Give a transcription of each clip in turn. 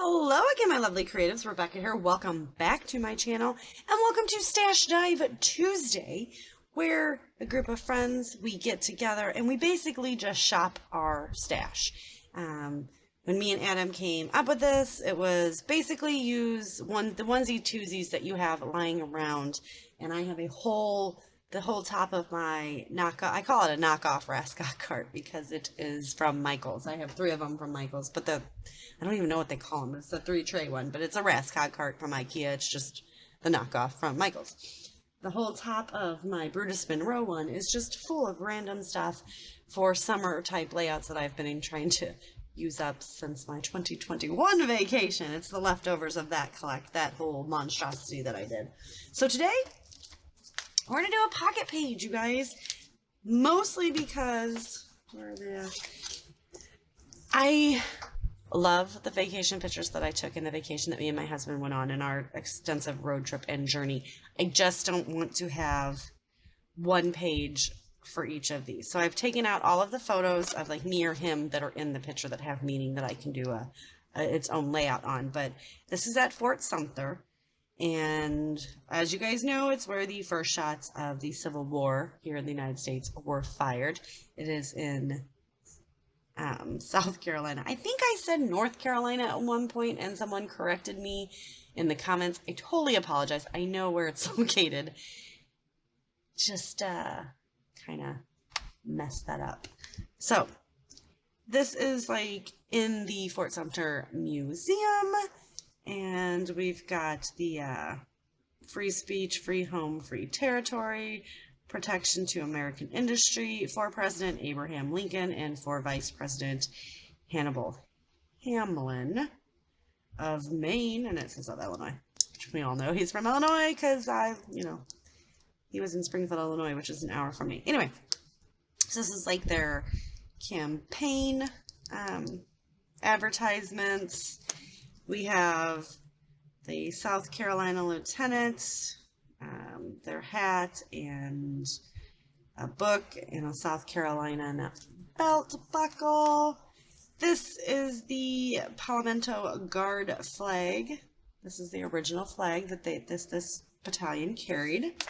Hello again, my lovely creatives. Rebecca here. Welcome back to my channel and welcome to Stash Dive Tuesday, where a group of friends, we get together and we basically just shop our stash. When me and Adam came up with this, it was basically use the onesie twosies that you have lying around, and I have the whole top of my knockoff, I call it a knockoff Rascot cart because it is from Michael's. I have 3 of them from Michael's, but I don't even know what they call them. It's the 3-tray one, but it's a Rascot cart from IKEA. It's just the knockoff from Michael's. The whole top of my Brutus Monroe one is just full of random stuff for summer type layouts that I've been trying to use up since my 2021 vacation. It's the leftovers of that whole monstrosity that I did. So today, we're going to do a pocket page, you guys. Mostly because I love the vacation pictures that I took in the vacation that me and my husband went on in our extensive road trip and journey. I just don't want to have one page for each of these. So I've taken out all of the photos of like me or him that are in the picture that have meaning that I can do its own layout on. But this is at Fort Sumter. And as you guys know, it's where the first shots of the Civil War here in the United States were fired. It is in South Carolina. I think I said North Carolina at one point, and someone corrected me in the comments. I totally apologize. I know where it's located. Just kind of messed that up. So this is like in the Fort Sumter Museum. And we've got the free speech, free home, free territory, protection to American industry for President Abraham Lincoln and for Vice President Hannibal Hamlin of Maine. And it says of Illinois, which we all know he's from Illinois because he was in Springfield, Illinois, which is an hour from me. Anyway, so this is like their campaign advertisements. We have the South Carolina lieutenant, their hat, and a book, and a South Carolina belt buckle. This is the Palmetto Guard flag. This is the original flag that this battalion carried.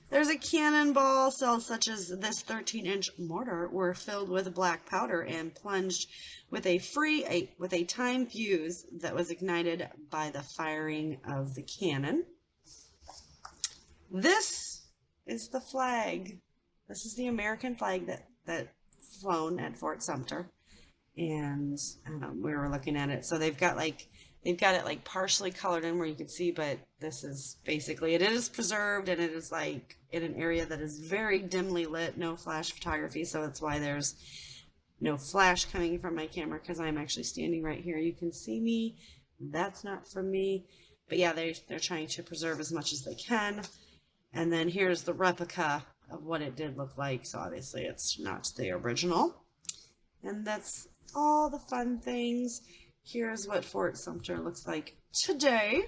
There's a cannonball. Cells such as this 13-inch mortar were filled with black powder and plunged with a time fuse that was ignited by the firing of the cannon. This is the flag. This is the American flag that flown at Fort Sumter, and we were looking at it. So they've got it like partially colored in where you can see, but this is basically it is preserved, and it is like in an area that is very dimly lit, no flash photography. So that's why there's no flash coming from my camera, because I'm actually standing right here. You can see me. That's not from me. But yeah, they're trying to preserve as much as they can. And then here's the replica of what it did look like. So obviously it's not the original. And that's all the fun things. Here's what Fort Sumter looks like today.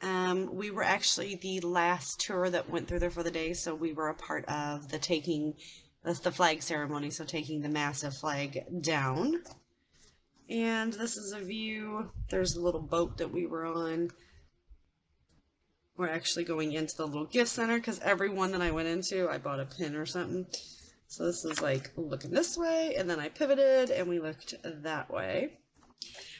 We were actually the last tour that went through there for the day. So we were a part of the flag ceremony, so taking the massive flag down. And this is a view. There's a little boat that we were on. We're actually going into the little gift center because every one that I went into, I bought a pin or something. So this is like looking this way, and then I pivoted and we looked that way.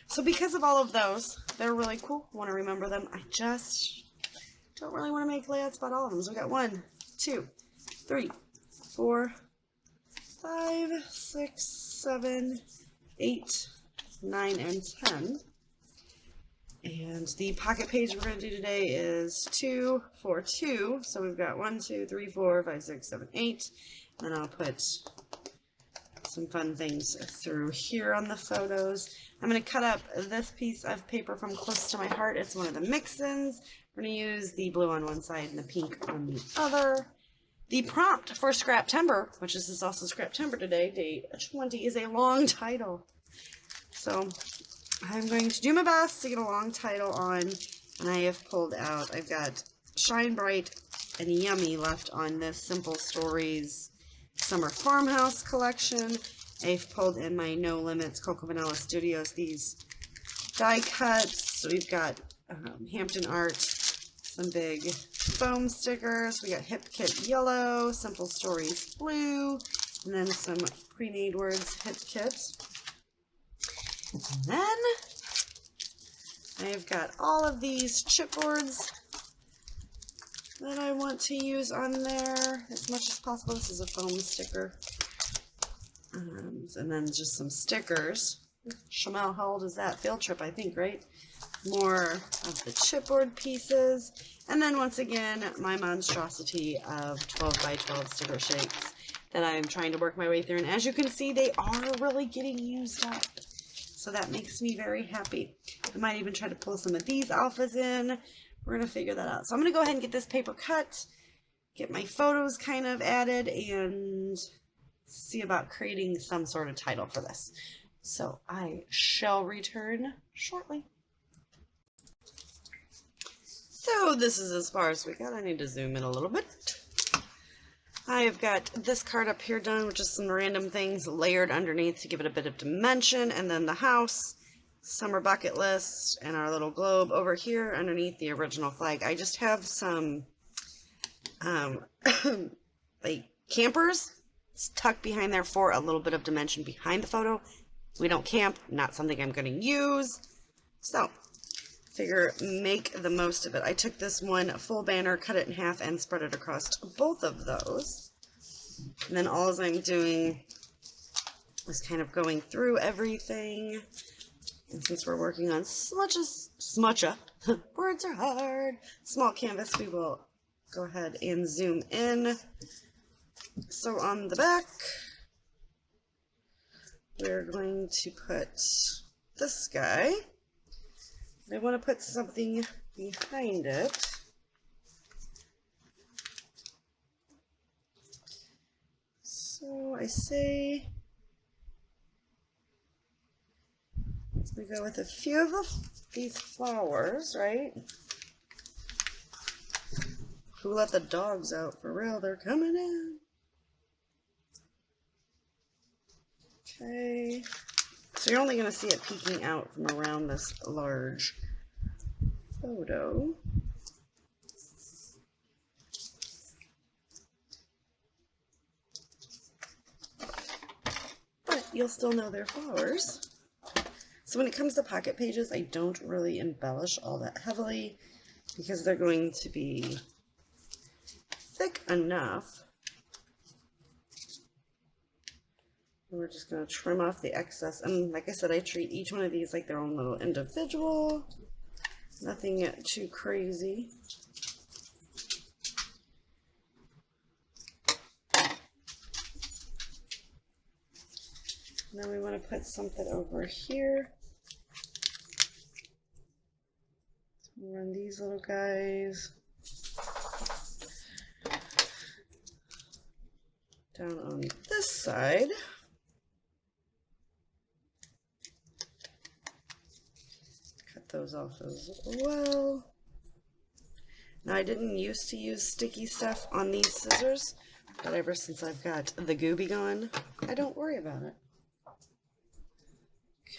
So because of all of those, they're really cool. I want to remember them. I just don't really want to make layouts about all of them. So we got 1, 2, 3, 4, 5, 6, 7, 8, 9, and 10. And the pocket page we're going to do today is 2, 4, 2. So we've got 1, 2, 3, 4, 5, 6, 7, 8. And I'll put some fun things through here on the photos. I'm going to cut up this piece of paper from close to my heart. It's one of the mix-ins. We're going to use the blue on one side and the pink on the other. The prompt for Scraptember, which is also Scraptember today, date 20, is a long title. So I'm going to do my best to get a long title on, and I have pulled out, I've got Shine Bright and Yummy left on this Simple Stories Summer Farmhouse collection, I've pulled in my No Limits Cocoa Vanilla Studios, these die cuts. So we've got Hampton Art, some big foam stickers. We got Hip Kit Yellow, Simple Stories Blue, and then some Pre-Made Words Hip Kit. And then I've got all of these chipboards that I want to use on there as much as possible. This is a foam sticker. And then just some stickers. Shamel, how old is that? Field trip, I think, right? More of the chipboard pieces. And then once again, my monstrosity of 12 by 12 sticker shapes that I'm trying to work my way through. And as you can see, they are really getting used up. So that makes me very happy. I might even try to pull some of these alphas in. We're going to figure that out. So I'm going to go ahead and get this paper cut, get my photos kind of added, and see about creating some sort of title for this. So I shall return shortly. So this is as far as we got. I need to zoom in a little bit. I've got this card up here done with just some random things layered underneath to give it a bit of dimension, and then the house, summer bucket list, and our little globe over here underneath the original flag. I just have some like campers tucked behind there for a little bit of dimension behind the photo. We don't camp, not something I'm going to use. So, figure make the most of it. I took this one full banner, cut it in half, and spread it across both of those. And then all I'm doing is kind of going through everything. And since we're working on smutcha, words are hard, small canvas, we will go ahead and zoom in. So on the back, we're going to put this guy. I want to put something behind it. So I say we go with a few of these flowers, right? Who let the dogs out? For real, they're coming in. Okay. So you're only going to see it peeking out from around this large photo. But you'll still know they're flowers. So when it comes to pocket pages, I don't really embellish all that heavily because they're going to be thick enough. We're just going to trim off the excess. And like I said, I treat each one of these like their own little individual. Nothing too crazy. And then we want to put something over here. So we'll run these little guys down on this side. Those off as well. Now I didn't used to use sticky stuff on these scissors, but ever since I've got the Gooby gone, I don't worry about it.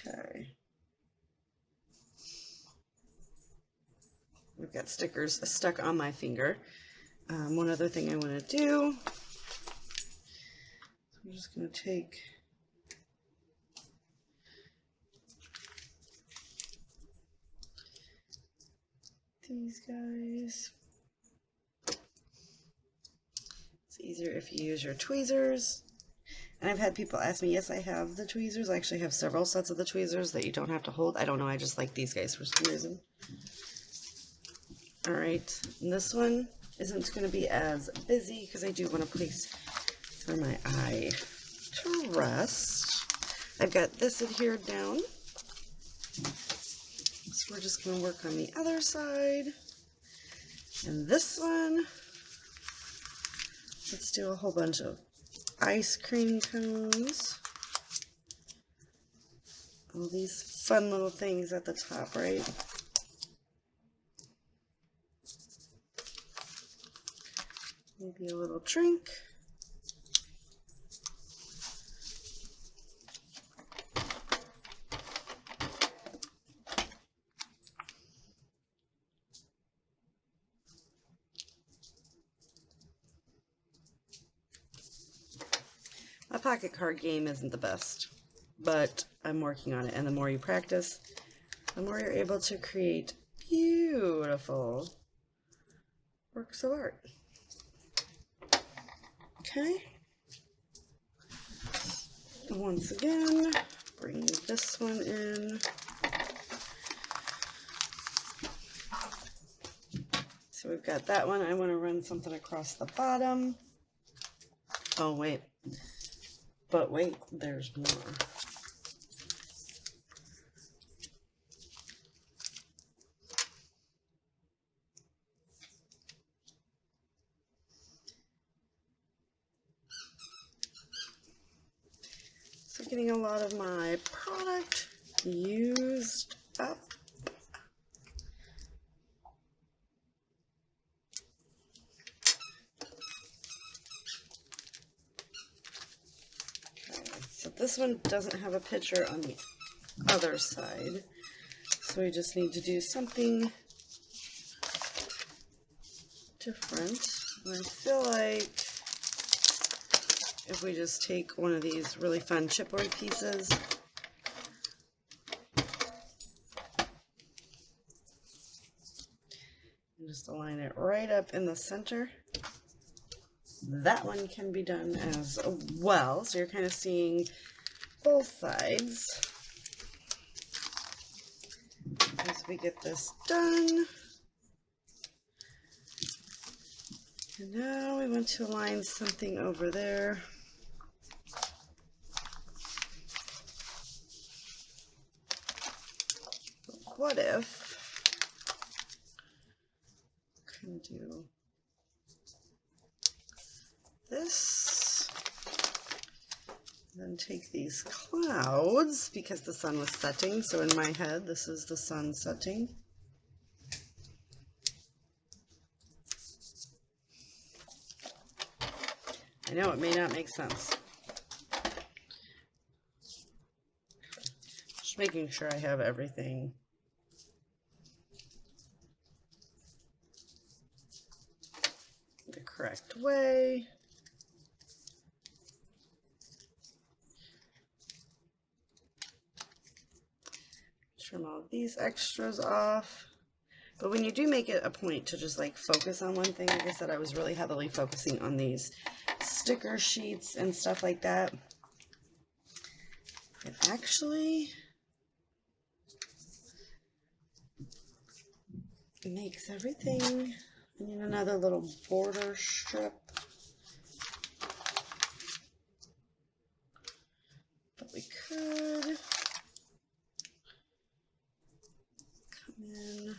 Okay. We've got stickers stuck on my finger. One other thing I want to do, so I'm just going to take these guys. It's easier if you use your tweezers. And I've had people ask me, yes, I have the tweezers. I actually have several sets of the tweezers that you don't have to hold. I don't know, I just like these guys for some reason. Alright, and this one isn't going to be as busy because I do want to place for my eye to rest. I've got this adhered down. So we're just going to work on the other side. And this one, let's do a whole bunch of ice cream cones. All these fun little things at the top, right? Maybe a little drink. My pocket card game isn't the best, but I'm working on it, and the more you practice, the more you're able to create beautiful works of art. Okay. Once again, bring this one in. So we've got that one. I want to run something across the bottom. Oh, wait. But wait, there's more. So getting a lot of my product used up. So this one doesn't have a picture on the other side, so we just need to do something different. And I feel like if we just take one of these really fun chipboard pieces and just align it right up in the center. That one can be done as well, so you're kind of seeing both sides. As we get this done, and now we want to align something over there. What if I can do this, then take these clouds, because the sun was setting, so in my head this is the sun setting. I know it may not make sense. Just making sure I have everything the correct way. Trim all these extras off. But when you do make it a point to just like focus on one thing, like I said, I was really heavily focusing on these sticker sheets and stuff like that. It actually makes everything. I need another little border strip. But we could come in.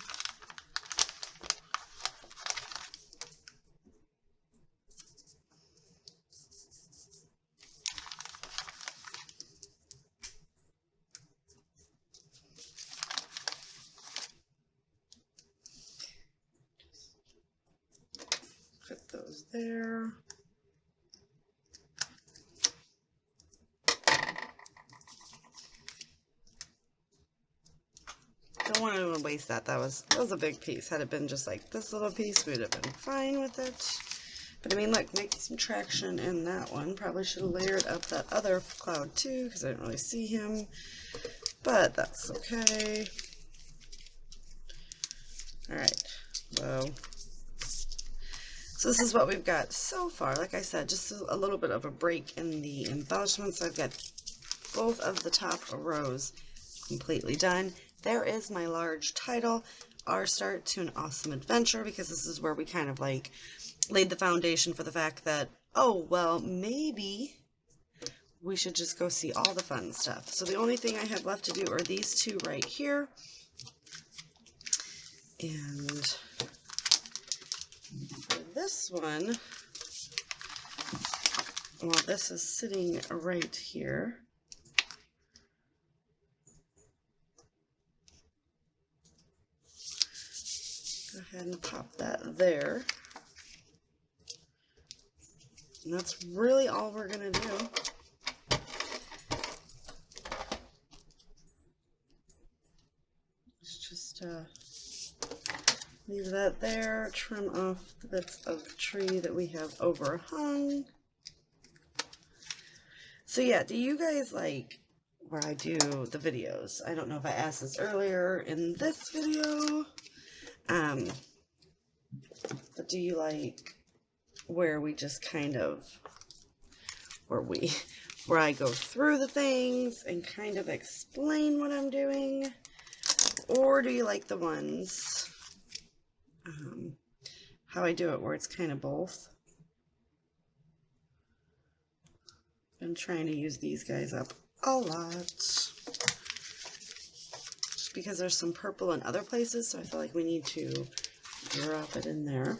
Put those there. Don't want to waste that. That was a big piece. Had it been just like this little piece, we'd have been fine with it. But I mean, look, make some traction in that one. Probably should have layered up that other cloud too, because I didn't really see him. But that's okay. All right. Whoa. So this is what we've got so far. Like I said, just a little bit of a break in the embellishments. I've got both of the top rows completely done. There is my large title, Our Start to an Awesome Adventure, because this is where we kind of like laid the foundation for the fact that, oh, well, maybe we should just go see all the fun stuff. So the only thing I have left to do are these two right here. And for this one, well, this is sitting right here. Go ahead and pop that there. And that's really all we're going to do. Let's just leave that there, trim off the bits of tree that we have overhung. So yeah, do you guys like where I do the videos? I don't know if I asked this earlier in this video, but do you like where we just kind of, where I go through the things and kind of explain what I'm doing? Or do you like the ones, how I do it where it's kind of both? Been trying to use these guys up a lot, just because there's some purple in other places, so I feel like we need to drop it in there.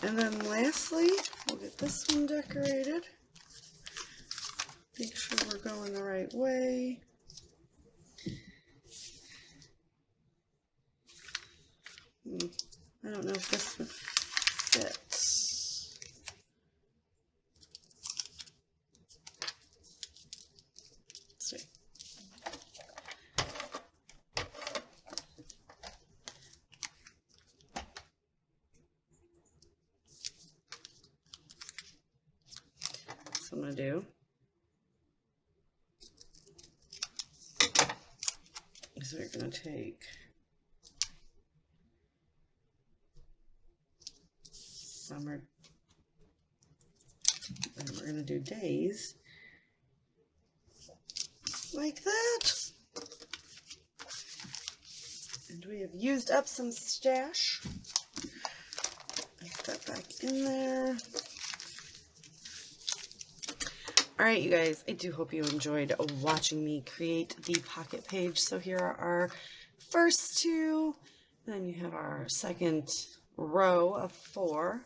And then lastly, we'll get this one decorated. Make sure we're going the right way. I don't know if this would fit. I'm going to do is we're going to take summer, and we're going to do days like that. And we have used up some stash. Put that back in there. Alright, you guys, I do hope you enjoyed watching me create the pocket page. So here are our first two, then you have our second row of 4,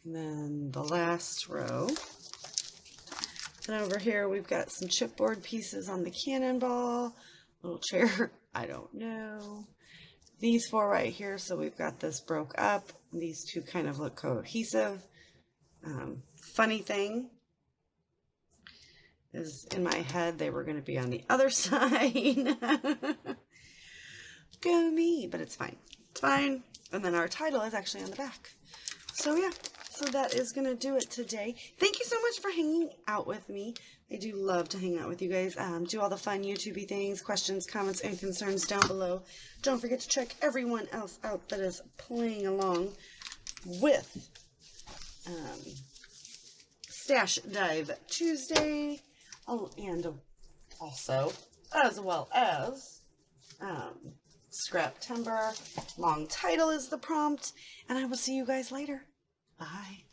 and then the last row. Then over here we've got some chipboard pieces on the cannonball, little chair, I don't know. These 4 right here, so we've got this broke up. These 2 kind of look cohesive. Funny thing is, in my head they were going to be on the other side. Go me, but it's fine. It's fine. And then our title is actually on the back. So yeah, so that is going to do it today. Thank you so much for hanging out with me. I do love to hang out with you guys. Do all the fun YouTube-y things, questions, comments, and concerns down below. Don't forget to check everyone else out that is playing along with Stash Dive Tuesday. Oh, and also, as well as Scraptember. Long title is the prompt, and I will see you guys later. Bye.